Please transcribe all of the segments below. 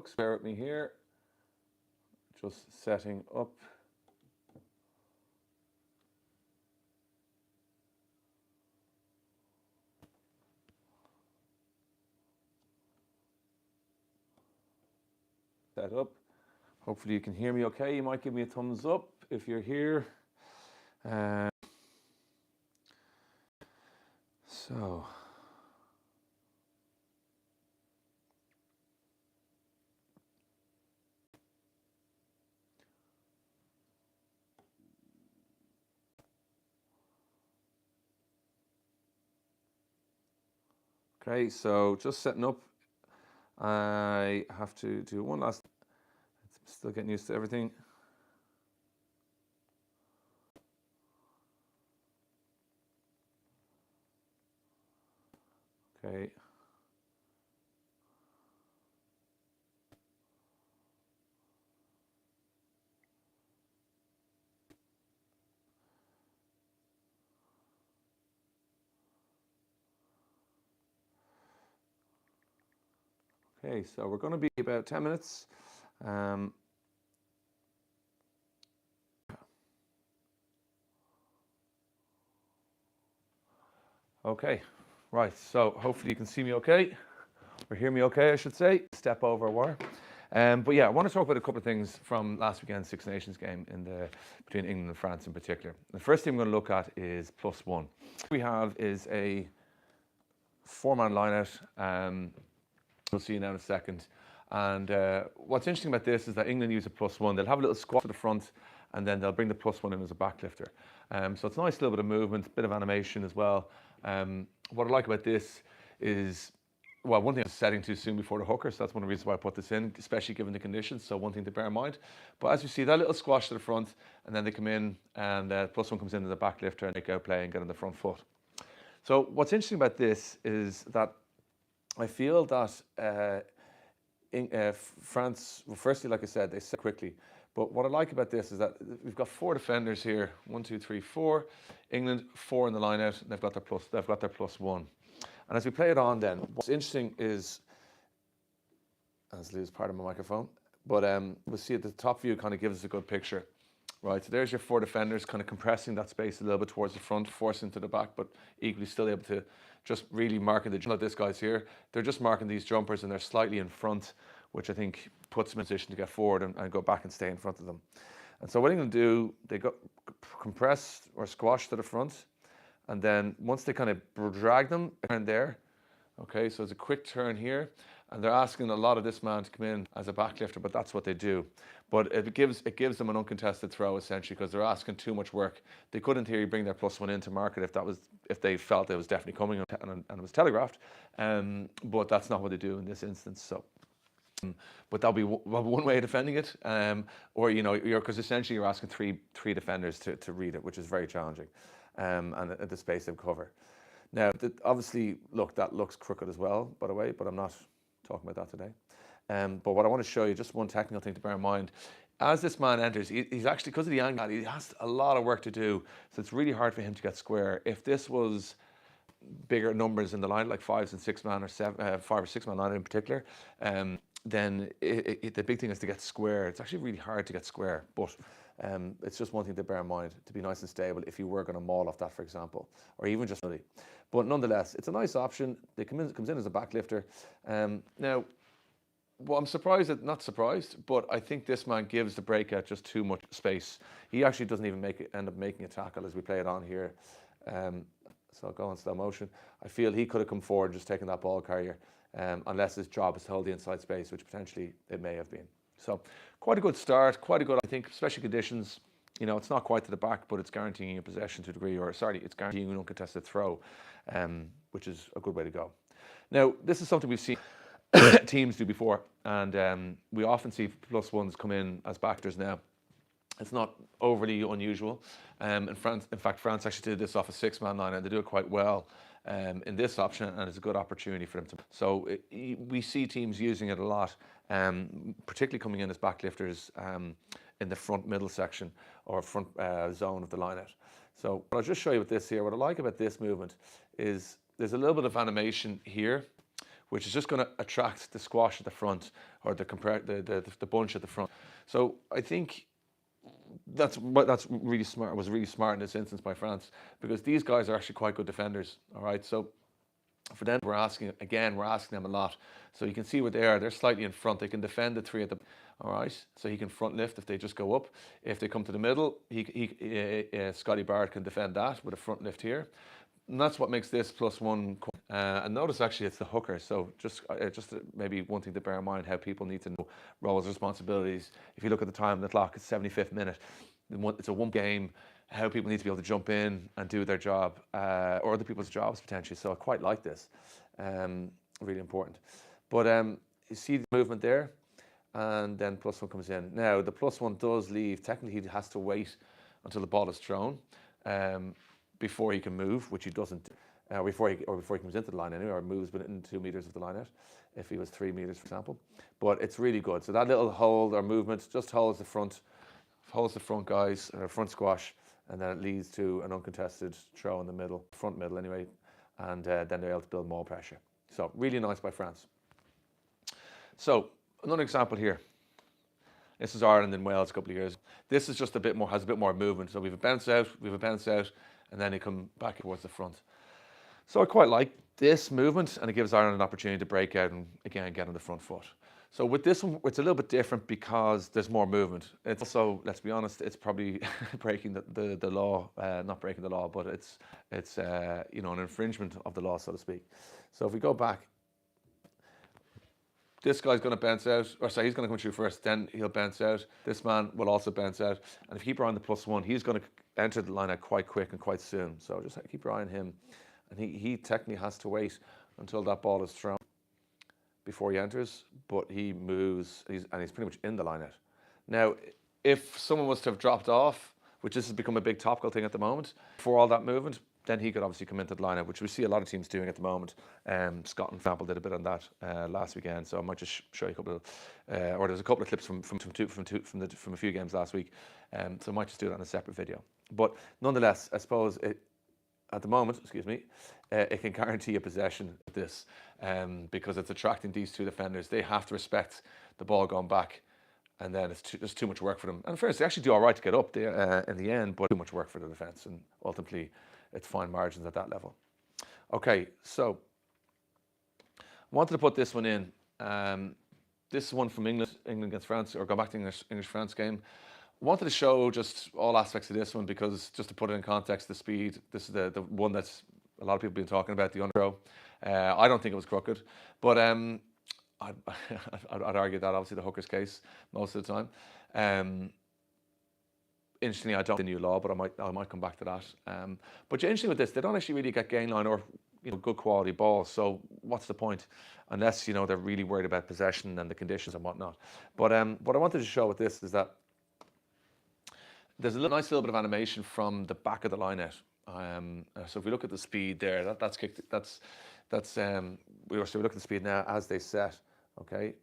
folks. Bear with me here. Just setting up. Set up. Hopefully you can hear me okay. You might give me a thumbs up if you're here. So. Okay, so just setting up. I have to do one last. Still getting used to everything. Okay. Okay, so we're going to be about 10 minutes. Okay, right, so hopefully you can see me okay, or hear me okay, I should say. Step over a wire. But yeah, I want to talk about a couple of things from last weekend's Six Nations game between England and France in particular. The first thing I'm going to look at is +1. What we have is a 4-man lineout. We'll see you now in a second. And what's interesting about this is that England use a +1. They'll have a little squat to the front, and then they'll bring the +1 in as a backlifter. So it's a nice little bit of movement, bit of animation as well. What I like about this is, well, one thing is setting too soon before the hooker, so that's one of the reasons why I put this in, especially given the conditions, so one thing to bear in mind. But as you see, that little squash to the front, and then they come in, and +1 comes in as a backlifter, and they go play and get on the front foot. So what's interesting about this is that I feel that France, well, firstly, like I said, they set quickly. But what I like about this is that we've got 4 defenders here. 1, 2, 3, 4. England 4 in the line out. They've got their +1. And as we play it on, then what's interesting is, as lose part of my microphone, but we'll see at the top view kind of gives us a good picture, right? So there's your 4 defenders, kind of compressing that space a little bit towards the front, forcing to the back, but equally still able to just really marking the jump. Like this guy's here, they're just marking these jumpers, and they're slightly in front, which I think puts them in position to get forward and go back and stay in front of them. And so what England do, they go compress or squash to the front, and then once they kind of drag them, turn there. Okay, so it's a quick turn here, and they're asking a lot of this man to come in as a backlifter, but that's what they do. But it gives them an uncontested throw essentially, because they're asking too much work. They could in theory bring their +1 in to mark it if they felt it was definitely coming and it was telegraphed. But that's not what they do in this instance. So. But that'll be one way of defending it, or because essentially you're asking three defenders to read it, which is very challenging, and at the space they cover. Now, obviously, look, that looks crooked as well, by the way, but I'm not talking about that today. But what I want to show you, just one technical thing to bear in mind, as this man enters, he's actually, because of the angle, he has a lot of work to do, so it's really hard for him to get square. If this was bigger numbers in the line, like 5 and 6 man or 5 or 6 man line in particular, then the big thing is to get square. It's actually really hard to get square, but it's just one thing to bear in mind, to be nice and stable if you were going to maul off that, for example, or even just really. But nonetheless, it's a nice option. It comes in as a backlifter. Now, well, I'm surprised, not surprised, but I think this man gives the breakout just too much space. He actually doesn't even end up making a tackle as we play it on here. So I'll go in slow motion. I feel he could have come forward and just taken that ball carrier, unless his job is to hold the inside space, which potentially it may have been. So quite a good start, quite a good, I think, special conditions. It's not quite to the back, but it's guaranteeing you possession to a degree, or sorry, it's guaranteeing an uncontested throw, which is a good way to go. Now, this is something we've seen teams do before, and we often see +1s come in as backers now. It's not overly unusual. In fact, France actually did this off a 6-man line, and they do it quite well in this option, and it's a good opportunity for them to. So we see teams using it a lot, particularly coming in as backlifters in the front middle section or front zone of the lineout. So I'll just show you with this here. What I like about this movement is there's a little bit of animation here, which is just going to attract the squash at the front, or the bunch at the front. So I think that's really smart. Was really smart in this instance by France, because these guys are actually quite good defenders. All right, so for them, we're asking them a lot. So you can see what they are. They're slightly in front. They can defend the three at the. All right, so he can front lift if they just go up. If they come to the middle, Scotty Barrett can defend that with a front lift here. And that's what makes this +1. And notice actually it's the hooker. So just maybe one thing to bear in mind, how people need to know roles, responsibilities. If you look at the time on the clock, it's 75th minute. It's a one game. How people need to be able to jump in and do their job, or other people's jobs potentially. So I quite like this. Really important. But you see the movement there, and then +1 comes in. Now the +1 does leave. Technically, he has to wait until the ball is thrown before he can move, which he doesn't. Before he comes into the line anyway, or moves within 2 meters of the line out, if he was 3 meters, for example. But it's really good. So that little hold or movement just holds the front guys, or front squash, and then it leads to an uncontested throw in the middle, front middle anyway, and then they're able to build more pressure. So really nice by France. So another example here. This is Ireland and Wales a couple of years. This is just has a bit more movement. So we have a bounce out, and then they come back towards the front. So I quite like this movement, and it gives Ireland an opportunity to break out and again get on the front foot. So with this one, it's a little bit different because there's more movement. It's also, let's be honest, it's probably breaking the law, not breaking the law, but it's you know, an infringement of the law, so to speak. So if we go back, this guy's going to bounce out, or sorry, he's going to come through first, then he'll bounce out. This man will also bounce out, and if you keep your eye on the +1, he's going to enter the line out quite quick and quite soon. So just keep your eye on him, and he technically has to wait until that ball is thrown before he enters, but he moves, and he's pretty much in the line out. Now, if someone was to have dropped off, which this has become a big topical thing at the moment, for all that movement, then he could obviously come into the lineup, which we see a lot of teams doing at the moment. Scotland, for example, did a bit on that last weekend, so I might just show you a couple of, or there's a couple of clips from a few games last week, so I might just do that in a separate video. But nonetheless, I suppose at the moment, it can guarantee a possession with this, because it's attracting these two defenders. They have to respect the ball going back, and then it's just too much work for them. And first, they actually do all right to get up there in the end, but too much work for the defence, and ultimately, it's fine margins at that level. Okay, so I wanted to put this one in. This is one from England against France, or go back to English-France game. I wanted to show just all aspects of this one, because just to put it in context, the speed, this is the one that's a lot of people have been talking about, the underthrow. I don't think it was crooked, but I'd argue that obviously the hooker's case most of the time. Interestingly, I don't know the new law, but I might come back to that. But interestingly with this, they don't actually really get gain line or good quality balls. So what's the point? Unless they're really worried about possession and the conditions and whatnot. But what I wanted to show with this is that there's a nice little bit of animation from the back of the line out. So if we look at the speed there, that's kicked. We look at the speed now as they set. Okay.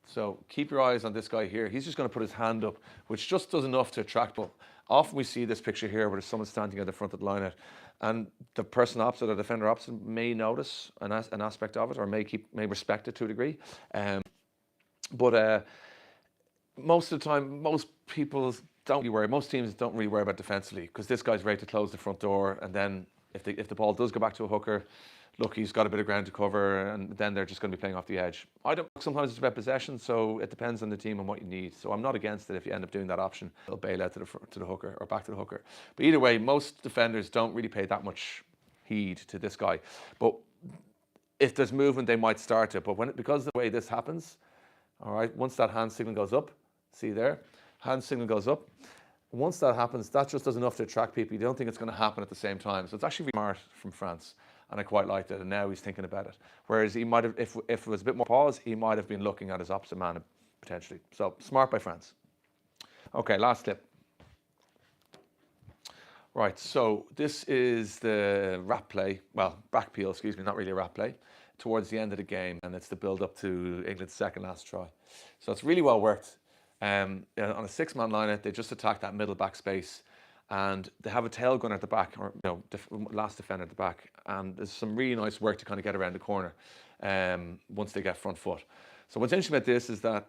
So keep your eyes on this guy here. He's just going to put his hand up, which just does enough to attract. But often we see this picture here where there's someone standing at the front of the line out, and the person opposite, or defender opposite, may notice an aspect of it, or may respect it to a degree. But most of the time, most teams don't really worry about defensively, because this guy's ready to close the front door, and then if the ball does go back to a hooker, look, he's got a bit of ground to cover, and then they're just going to be playing off the edge. Sometimes it's about possession, so it depends on the team and what you need. So I'm not against it if you end up doing that option. They'll bail out to the hooker, or back to the hooker. But either way, most defenders don't really pay that much heed to this guy. But if there's movement, they might start it. But because of the way this happens, all right, once that hand signal goes up, see there, hand signal goes up. Once that happens, that just does enough to attract people. You don't think it's going to happen at the same time. So it's actually really smart from France. And I quite liked it, and now he's thinking about it. Whereas he might have, if it was a bit more pause, he might have been looking at his opposite man potentially. So smart by France. Okay, last clip. Right, so this is the wrap play, well, back peel, excuse me, not really a wrap play, towards the end of the game, and it's the build up to England's second last try. So it's really well worked. On a six-man line-out, they just attack that middle back space, and they have a tail gunner at the back, or last defender at the back, and there's some really nice work to kind of get around the corner. once they get front foot. So what's interesting about this is that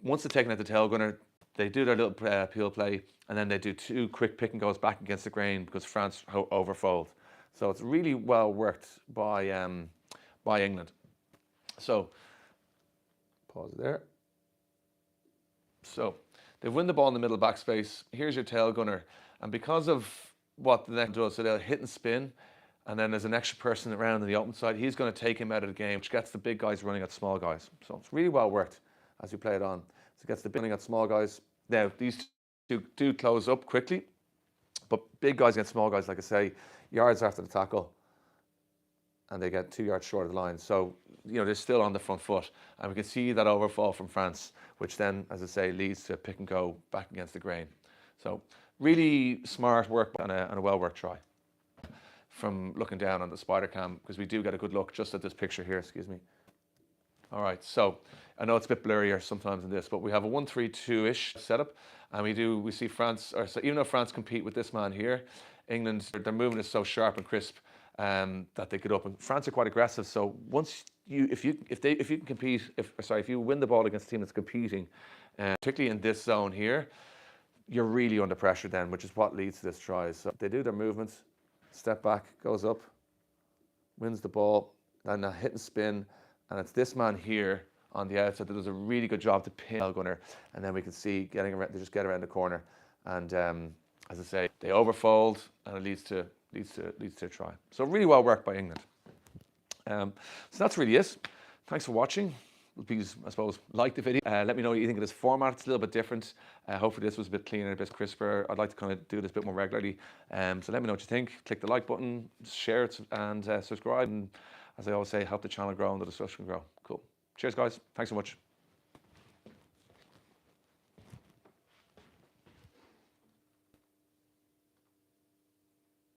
once they're taking out the tail gunner, they do their little peel play, and then they do 2 quick pick and goes back against the grain because France overfold. So it's really well worked by England. So pause there. So they win the ball in the middle backspace. Here's your tail gunner, and because of what the next does, so they'll hit and spin, and then there's an extra person around on the open side. He's going to take him out of the game, which gets the big guys running at small guys. So it's really well worked as we play it on. So it gets the big running at small guys. Now these two do close up quickly, but big guys against small guys, like I say, yards after the tackle, and they get 2 yards short of the line. So, they're still on the front foot, and we can see that overfall from France, which then, as I say, leads to a pick and go back against the grain. So really smart work and a well-worked try from looking down on the spider cam, because we do get a good look just at this picture here, excuse me. All right, so I know it's a bit blurrier sometimes in this, but we have a 1-3-2-ish setup, and we see France, so even though France compete with this man here, England, their movement is so sharp and crisp that they get up. And France are quite aggressive. So once if you can compete, if you win the ball against a team that's competing, particularly in this zone here, you're really under pressure then, which is what leads to this try. So they do their movements, step back, goes up, wins the ball, then a hit and spin, and it's this man here on the outside that does a really good job to pin the gunner, and then we can see getting around, they just get around the corner, and as I say, they overfold, and it leads to a try. So really well worked by England. So that's really it. Thanks for watching. Please, I suppose, like the video. Let me know what you think of this format. It's a little bit different. Hopefully this was a bit cleaner, a bit crisper. I'd like to kind of do this a bit more regularly. So let me know what you think. Click the like button, share it, and subscribe. And as I always say, help the channel grow and the discussion grow. Cool. Cheers, guys. Thanks so much.